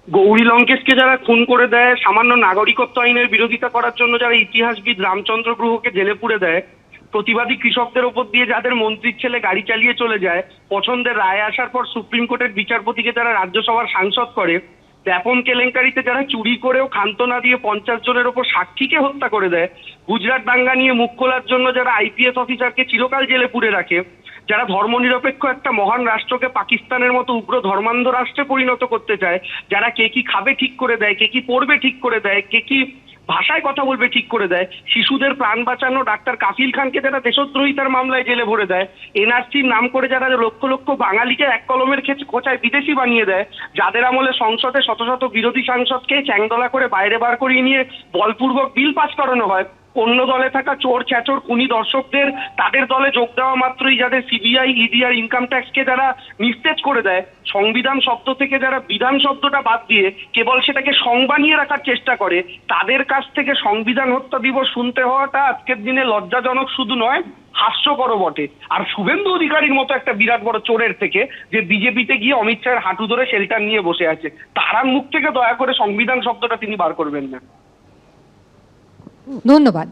গৌরী লঙ্কেশকে যারা খুন করে দেয়, সামান্য নাগরিকত্ব আইনের বিরোধিতা করার জন্য যারা ইতিহাসবিদ রামচন্দ্র গুহকে জেলে পুরে দেয়, প্রতিবাদী কৃষকদের ওপর দিয়ে যাদের মন্ত্রীর ছেলে গাড়ি চালিয়ে চলে যায়, পছন্দের রায় আসার পর সুপ্রিম কোর্টের বিচারপতিকে যারা রাজ্যসভার সাংসদ করে, ব্যাপন কেলেঙ্কারিতে যারা চুরি করেও ক্ষান্ত না দিয়ে 50 জনের ওপর সাক্ষীকে হত্যা করে দেয়, গুজরাট দাঙ্গা নিয়ে মুখ খোলার জন্য যারা আইপিএস অফিসারকে চিরকাল জেলে পুরে রাখে, যারা ধর্মনিরপেক্ষ একটা মহান রাষ্ট্রকে পাকিস্তানের মতো উগ্র ধর্মান্ধ রাষ্ট্রে পরিণত করতে চায়, যারা কে কি খাবে ঠিক করে দেয়, কে কি পড়বে ঠিক করে দেয়, কে কি ভাষায় কথা বলবে ঠিক করে দেয়, শিশুদের প্রাণ বাঁচানো ডাক্তার কাফিল খানকে যারা দেশদ্রোহিতার মামলায় জেলে ভরে দেয়, এনআরসির নাম করে যারা লক্ষ লক্ষ বাঙালিকে এক কলমের খোঁচায় বিদেশি বানিয়ে দেয়, যাদের আমলে সংসদে শত শত বিরোধী সাংসদকে চ্যাংদোলা করে বাইরে বার করিয়ে নিয়ে বলপূর্বক বিল পাস করানো হয়, অন্য দলে থাকা চোর ছ্যাচোর খুনি দর্শকদের তাদের দলে যোগ দেওয়া মাত্রই যাদের সিবিআই ইডি আর ইনকাম ট্যাক্সকে যারা নিস্তেজ করে দেয়, সংবিধান শব্দ থেকে যারা বিধান শব্দটা বাদ দিয়ে কেবল সেটাকে সংবানিয়ে রাখার চেষ্টা করে, তাদের কাছ থেকে সংবিধান হত্যা দিবস শুনতে হওয়াটা আজকের দিনে লজ্জাজনক শুধু নয়, হাস্যকরও বটে। আর শুভেন্দু অধিকারীর মতো একটা বিরাট বড় চোরের থেকে যে বিজেপিতে গিয়ে অমিত শাহের হাঁটু ধরে শেল্টার নিয়ে বসে আছে, তার মুখ থেকে দয়া করে সংবিধান শব্দটা তিনি বার করবেন না। ধন্যবাদ।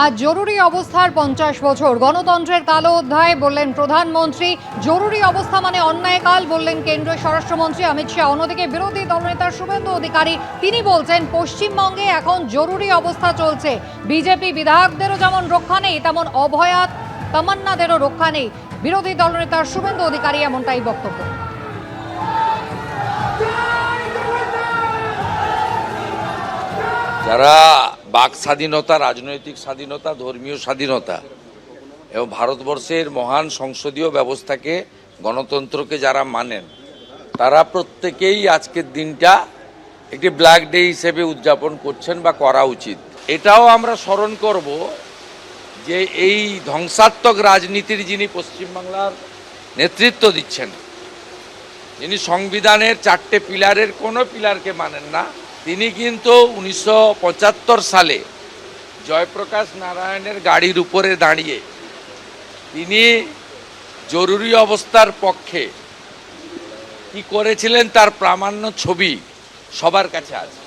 আজ জরুরি অবস্থার 50 বছর, গণতন্ত্রের কালো অধ্যায় বললেন প্রধানমন্ত্রী। জরুরি অবস্থা মানে অন্যায়কাল বললেন কেন্দ্রীয় স্বরাষ্ট্রমন্ত্রী অমিত শাহ। অন্যদিকে বিরোধী দলনেতা শুভেন্দু অধিকারী তিনি বলছেন পশ্চিমবঙ্গে এখন জরুরি অবস্থা চলছে, বিজেপি বিধায়কদেরও যেমন রক্ষা নেই তেমন অভয়া তামান্নাদেরও রক্ষা নেই। বিরোধী দলনেতা শুভেন্দু অধিকারী এমনটাই বক্তব্য। যারা বাক স্বাধীনতা, রাজনৈতিক স্বাধীনতা, ধর্মীয় স্বাধীনতা এবং ভারতবর্ষের মহান সংসদীয় ব্যবস্থাকে, গণতন্ত্রকে যারা মানেন, তারা প্রত্যেকেই আজকের দিনটা একটি ব্ল্যাক ডে হিসেবে উদযাপন করছেন বা করা উচিত। এটাও আমরা স্মরণ করব যে এই ধ্বংসাত্মক রাজনীতির যিনি পশ্চিমবাংলার নেতৃত্ব দিচ্ছেন, যিনি সংবিধানের 4টে পিলারের কোনো পিলারকে মানেন না, তিনি কিন্তু 1975 সালে জয়প্রকাশ নারায়ণের গাড়ির উপরে দাঁড়িয়ে তিনি জরুরি অবস্থার পক্ষে কি করেছিলেন তার প্রামাণ্য ছবি সবার কাছে আছে।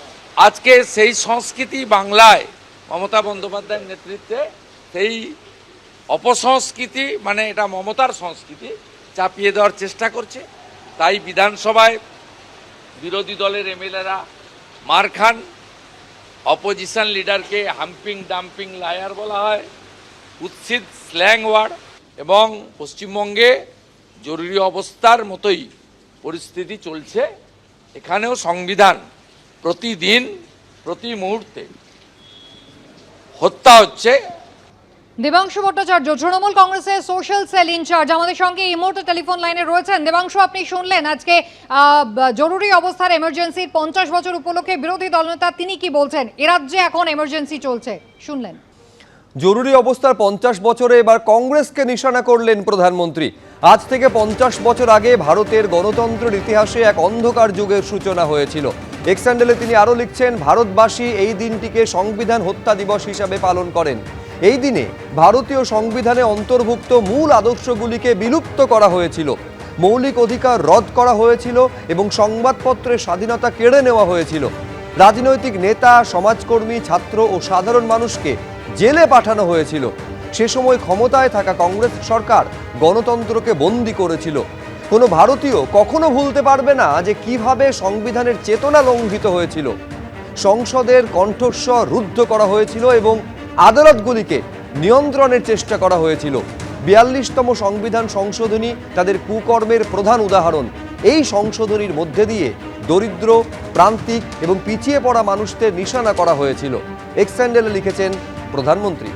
আজকে সেই সংস্কৃতি বাংলায় মমতা বন্দ্যোপাধ্যায়ের নেতৃত্বে সেই অপসংস্কৃতি, মানে এটা মমতার সংস্কৃতি, চাপিয়ে দেওয়ার চেষ্টা করছে। তাই বিধানসভায় বিরোধী দলের এমএলএরা মার খান, অপোজিশন লিডারকে হাম্পিং ডাম্পিং লায়ার বলা হয়, উচ্ছিদ স্ল্যাং ওয়ার্ড, এবং পশ্চিমবঙ্গে জরুরি অবস্থার মতোই পরিস্থিতি চলছে। এখানেও সংবিধান প্রতিদিন প্রতি মুহূর্তে হত্যা হচ্ছে। দেবাংশু ভট্টাচার্য, তৃণমূল কংগ্রেসের সোশ্যাল সেল ইনচার্জ, আমাদের সঙ্গে এই মুহূর্তে টেলিফোন লাইনে রয়েছেন। দেবাংশু, আপনি শুনলেন আজকে জরুরি অবস্থার এমার্জেন্সির 50 বছর উপলক্ষে বিরোধী দলনেতা তিনি কি বলছেন? এ রাজ্যে এখন এমার্জেন্সি চলছে, শুনলেন। জরুরি অবস্থার 50 বছরে এবার কংগ্রেসকে নিশানা করলেন প্রধানমন্ত্রী। আজ থেকে 50 বছর আগে ভারতের গণতন্ত্রের ইতিহাসে এক অন্ধকার যুগের সূচনা হয়েছিল। এক্স হ্যান্ডেলে তিনি আরও লিখছেন, ভারতবাসী এই দিনটিকে সংবিধান হত্যা দিবস হিসাবে পালন করেন। এই দিনে ভারতীয় সংবিধানে অন্তর্ভুক্ত মূল আদর্শগুলিকে বিলুপ্ত করা হয়েছিল, মৌলিক অধিকার রদ করা হয়েছিল এবং সংবাদপত্রের স্বাধীনতা কেড়ে নেওয়া হয়েছিল। রাজনৈতিক নেতা, সমাজকর্মী, ছাত্র ও সাধারণ মানুষকে জেলে পাঠানো হয়েছিল। সে সময় ক্ষমতায় থাকা কংগ্রেস সরকার গণতন্ত্রকে বন্দী করেছিল। কোনো ভারতীয় কখনো ভুলতে পারবে না যে কিভাবে সংবিধানের চেতনা লঙ্ঘিত হয়েছিল। সংসদের কণ্ঠস্বর রুদ্ধ করা হয়েছিল এবং আদালতগুলিকে নিয়ন্ত্রণের চেষ্টা করা হয়েছিল। 42তম সংবিধান সংশোধনী তাদের কুকর্মের প্রধান উদাহরণ। এই সংশোধনীর মধ্যে দিয়ে দরিদ্র, প্রান্তিক এবং পিছিয়ে পড়া মানুষদের নিশানা করা হয়েছিল। এক্স হ্যান্ডেলে লিখেছেন প্রধানমন্ত্রী।